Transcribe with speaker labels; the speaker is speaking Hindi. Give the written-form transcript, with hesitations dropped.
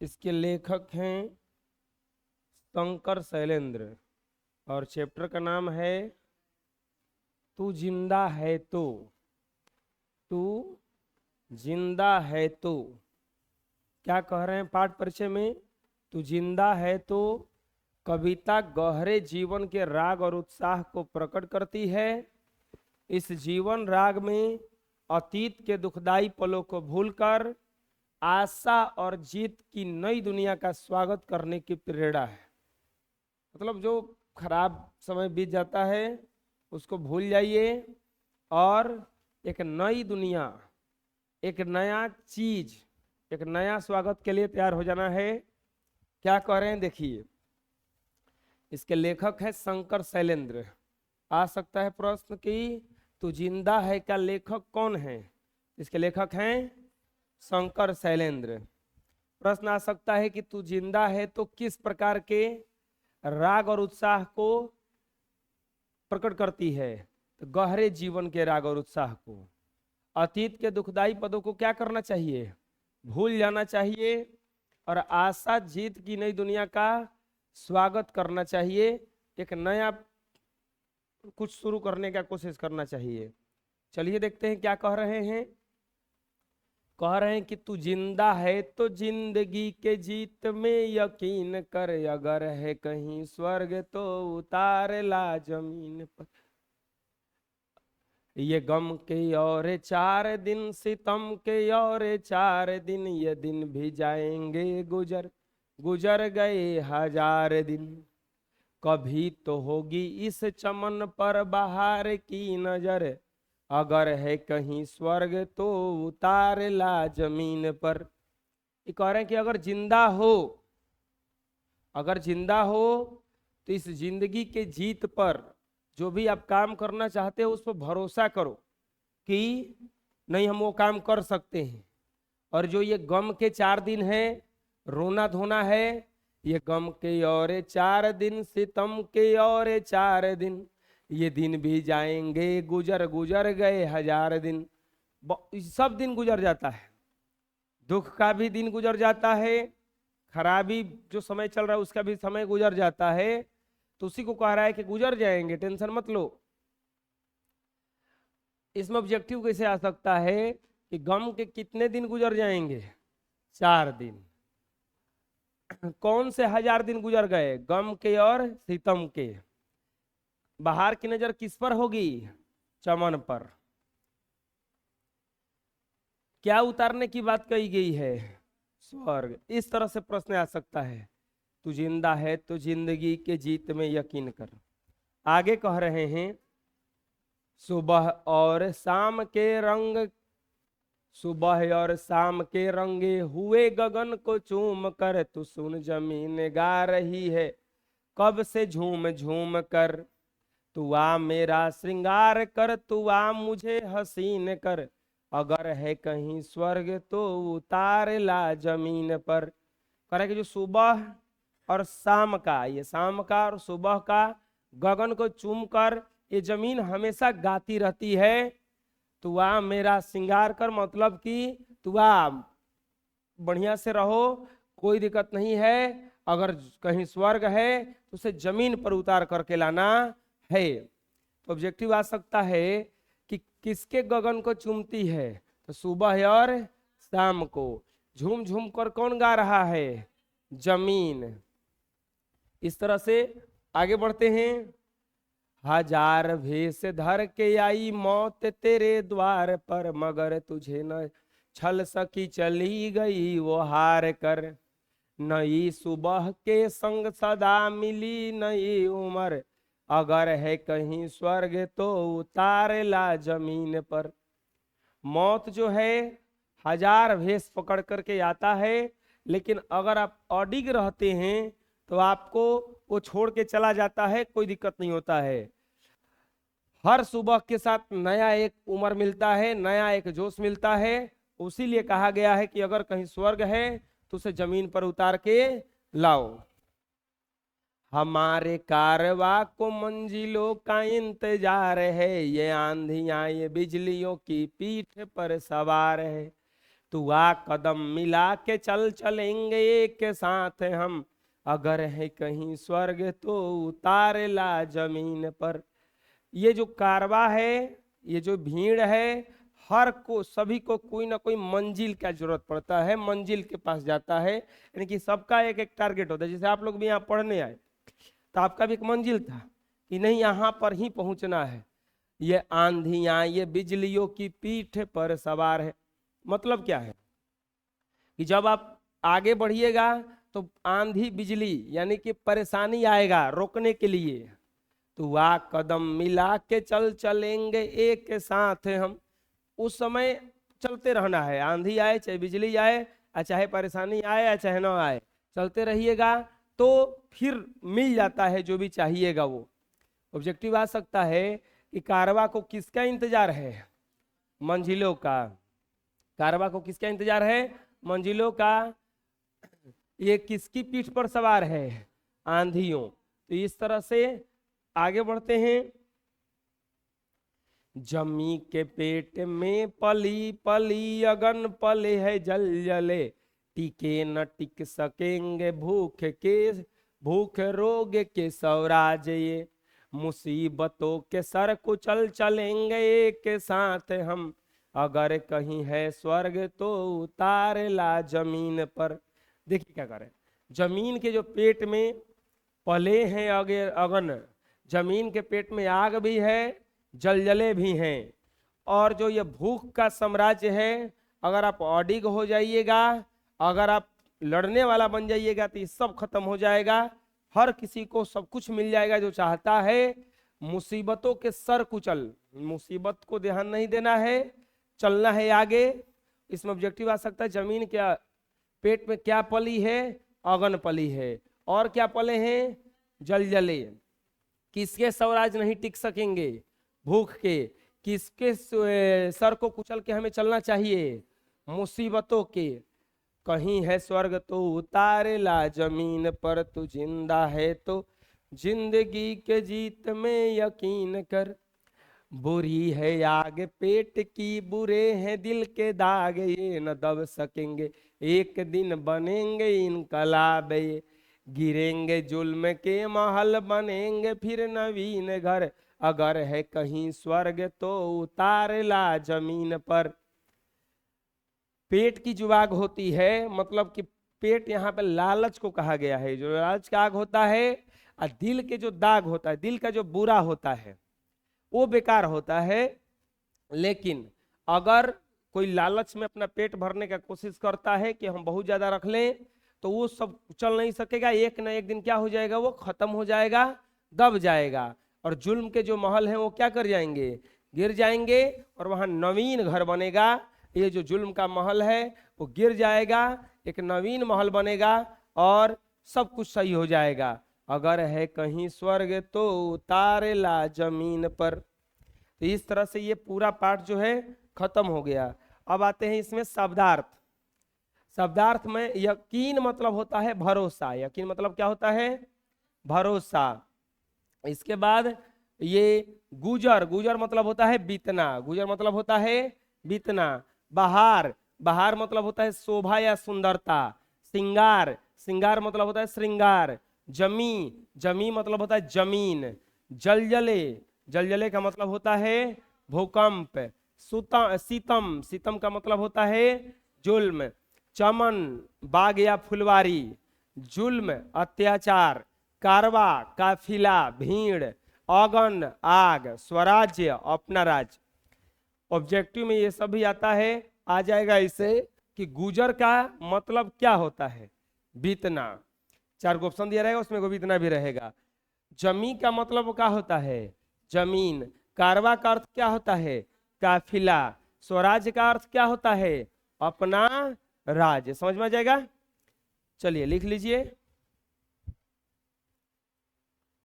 Speaker 1: इसके लेखक हैं शंकर शैलेंद्र और चैप्टर का नाम है तू जिंदा है तो। तू जिंदा है तो क्या कह रहे हैं पाठ परिचय में? तू जिंदा है तो कविता गहरे जीवन के राग और उत्साह को प्रकट करती है। इस जीवन राग में अतीत के दुखदाई पलों को भूलकर आशा और जीत की नई दुनिया का स्वागत करने की प्रेरणा है। मतलब जो खराब समय बीत जाता है उसको भूल जाइए और एक नई दुनिया, एक नया चीज, एक नया स्वागत के लिए तैयार हो जाना है। क्या कह रहे हैं देखिए, इसके लेखक है शंकर शैलेंद्र। आ सकता है प्रश्न कि तू जिंदा है का लेखक कौन है? इसके लेखक हैं शंकर शैलेंद्र। प्रश्न आ सकता है कि तू जिंदा है तो किस प्रकार के राग और उत्साह को प्रकट करती है? तो गहरे जीवन के राग और उत्साह को। अतीत के दुखदाई पदों को क्या करना चाहिए? भूल जाना चाहिए और आशा जीत की नई दुनिया का स्वागत करना चाहिए। एक नया कुछ शुरू करने का कोशिश करना चाहिए। चलिए देखते हैं क्या कह रहे हैं। कह रहे हैं कि तू जिंदा है तो जिंदगी के जीत में यकीन कर, अगर है कहीं स्वर्ग तो उतार ला जमीन पर। ये गम के और 4 दिन, सितम के और 4 दिन, ये दिन भी जाएंगे गुजर, गुजर गए 1000 दिन। कभी तो होगी इस चमन पर बहार की नजर, अगर है कहीं स्वर्ग तो उतार ला जमीन पर। ये कह रहे हैं कि अगर जिंदा हो, अगर जिंदा हो तो इस जिंदगी के जीत पर, जो भी आप काम करना चाहते हो उस पर भरोसा करो कि नहीं हम वो काम कर सकते हैं। और जो ये गम के 4 दिन है, रोना धोना है, ये गम के और 4 दिन, सितम के और 4 दिन, ये दिन भी जाएंगे गुजर, गुजर गए 1000 दिन। सब दिन गुजर जाता है, दुख का भी दिन गुजर जाता है, खराबी जो समय चल रहा है उसका भी समय गुजर जाता है। तो उसी को कह रहा है कि गुजर जाएंगे, टेंशन मत लो। इसमें ऑब्जेक्टिव कैसे आ सकता है कि गम के कितने दिन गुजर जाएंगे? 4 दिन। कौन से 1000 दिन गुजर गए? गम के और सितम के। बाहर की नजर किस पर होगी? चमन पर। क्या उतारने की बात कही गई है? स्वर्ग। इस तरह से प्रश्न आ सकता है। तू जिंदा है तो जिंदगी के जीत में यकीन कर। आगे कह रहे हैं, सुबह और शाम के रंग, सुबह और शाम के रंगे हुए गगन को चूम कर, तू सुन जमीन गा रही है कब से झूम झूम कर। तू आ मेरा श्रृंगार कर, तू आ मुझे हसीन कर, अगर है कहीं स्वर्ग तो उतार ला जमीन पर। करे कि जो सुबह और शाम का, ये शाम का और सुबह का गगन को चूम कर ये जमीन हमेशा गाती रहती है। तू आ मेरा श्रृंगार कर, मतलब कि तू आ बढ़िया से रहो, कोई दिक्कत नहीं है। अगर कहीं स्वर्ग है तो उसे जमीन पर उतार करके लाना है। तो ऑब्जेक्टिव आ सकता है कि किसके गगन को चूमती है? तो सुबह और शाम को। झूम झूम कर कौन गा रहा है? जमीन। इस तरह से आगे बढ़ते हैं। 1000 भेष धर के आई मौत तेरे द्वार पर, मगर तुझे न छल सकी, चली गई वो हार कर। नई सुबह के संग सदा मिली नई उम्र, अगर है कहीं स्वर्ग तो उतार ला जमीन पर। मौत जो है 1000 भेष पकड़ करके आता है, लेकिन अगर आप अडिग रहते हैं तो आपको वो छोड़ के चला जाता है, कोई दिक्कत नहीं होता है। हर सुबह के साथ नया एक उम्र मिलता है, नया एक जोश मिलता है। उसीलिए कहा गया है कि अगर कहीं स्वर्ग है तो उसे जमीन पर उतार के लाओ। हमारे कारवा को मंजिलों का इंतजार है, ये आंधियां ये बिजलियों की पीठ पर सवार है। तू आ कदम मिला के चल चलेंगे एक साथ हम, अगर है कहीं स्वर्ग तो उतार ला जमीन पर। ये जो कारवा है, ये जो भीड़ है, हर को सभी को कोई ना कोई मंजिल का जरूरत पड़ता है, मंजिल के पास जाता है, यानी कि सबका एक एक टारगेट होता है। जैसे आप लोग भी यहाँ पढ़ने आए तो आपका भी एक मंजिल था कि नहीं यहाँ पर ही पहुंचना है। ये आंधियां ये बिजलियों की पीठ पर सवार है, मतलब क्या है कि जब आप आगे बढ़िएगा तो आंधी बिजली यानी कि परेशानी आएगा रोकने के लिए, तो वह कदम मिला के चल चलेंगे एक साथ हम। उस समय चलते रहना है, आंधी आए चाहे बिजली आए, चाहे परेशानी आए चाहे ना आए, चलते रहिएगा तो फिर मिल जाता है जो भी चाहिएगा वो। ऑब्जेक्टिव आ सकता है कि कारवा को किसका इंतजार है? मंजिलों का। कारवा को किसका इंतजार है? मंजिलों का। ये किसकी पीठ पर सवार है? आंधियों। तो इस तरह से आगे बढ़ते हैं। जमी के पेट में पली पली अगन पले है जल जले, टिके न टिक सकेंगे भूख रोग के स्वराज ये, मुसीबतों के सर कुचल चलेंगे एक साथ हम, अगर कहीं है स्वर्ग तो उतार ला जमीन पर। देखिए क्या करें, जमीन के जो पेट में पले हैं अगन, जमीन के पेट में आग भी है, जलजले भी हैं, और जो ये भूख का साम्राज्य है, अगर आप अडिग हो जाइएगा, अगर आप लड़ने वाला बन जाइएगा तो ये सब खत्म हो जाएगा, हर किसी को सब कुछ मिल जाएगा जो चाहता है। मुसीबतों के सर कुचल, मुसीबत को ध्यान नहीं देना है, चलना है आगे। इसमें ऑब्जेक्टिव आ सकता है जमीन क्या पेट में क्या पली है? अगन पली है। और क्या पले हैं? जलजले। किसके स्वराज नहीं टिक सकेंगे? भूख के। किसके सर को कुचल के हमें चलना चाहिए? मुसीबतों के। कहीं है स्वर्ग तो उतारे ला जमीन पर, तू जिंदा है तो जिंदगी के जीत में यकीन कर, बुरी है आग पेट की बुरे हैं दिल के दाग, ये न दब सकेंगे एक दिन बनेंगे इनकलाब, ये गिरेंगे जुल्म के महल बनेंगे फिर नवीन घर, अगर है कहीं स्वर्ग तो उतार ला जमीन पर। पेट की जो आग होती है, मतलब कि पेट यहाँ पे लालच को कहा गया है, जो लालच का आग होता है, और दिल के जो दाग होता है, दिल का जो बुरा होता है वो बेकार होता है। लेकिन अगर कोई लालच में अपना पेट भरने का कोशिश करता है कि हम बहुत ज्यादा रख लें, तो वो सब चल नहीं सकेगा, एक ना एक दिन क्या हो जाएगा? वो खत्म हो जाएगा, दब जाएगा, और जुल्म के जो महल हैं वो क्या कर जाएंगे? गिर जाएंगे, और वहां नवीन घर बनेगा। ये जो जुल्म का महल है वो गिर जाएगा, एक नवीन महल बनेगा और सब कुछ सही हो जाएगा। अगर है कहीं स्वर्ग तो उतारे ला जमीन पर। तो इस तरह से ये पूरा पाठ जो है खत्म हो गया। अब आते हैं इसमें शब्दार्थ। शब्दार्थ में यकीन मतलब होता है भरोसा। यकीन मतलब क्या होता है? भरोसा। इसके बाद ये गुजर, गुजर मतलब होता है बीतना, गुजर मतलब होता है बीतना। बहार, बहार मतलब होता है शोभा या सुंदरता। सिंगार, सिंगार मतलब होता है श्रृंगार। जमी, जमी मतलब होता है जमीन। जलजले, जलजले का मतलब होता है भूकंप। सीतम, सीतम का मतलब होता है जुल्म। चमन, बाग या फुलवारी। जुल्म, अत्याचार। कारवा, काफिला, भीड़। अगन, आग। स्वराज्य, अपना राज्य। ऑब्जेक्टिव में ये सब भी आता है, आ जाएगा इसे कि गुजर का मतलब क्या होता है? बीतना। 4 ऑप्शन दिया रहेगा, उसमें को बीतना भी रहेगा। जमी का मतलब क्या होता है? जमीन। कारवा का अर्थ क्या होता है? काफिला। स्वराज्य का अर्थ क्या होता है? अपना राज्य। समझ में आ जाएगा? चलिए लिख लीजिए।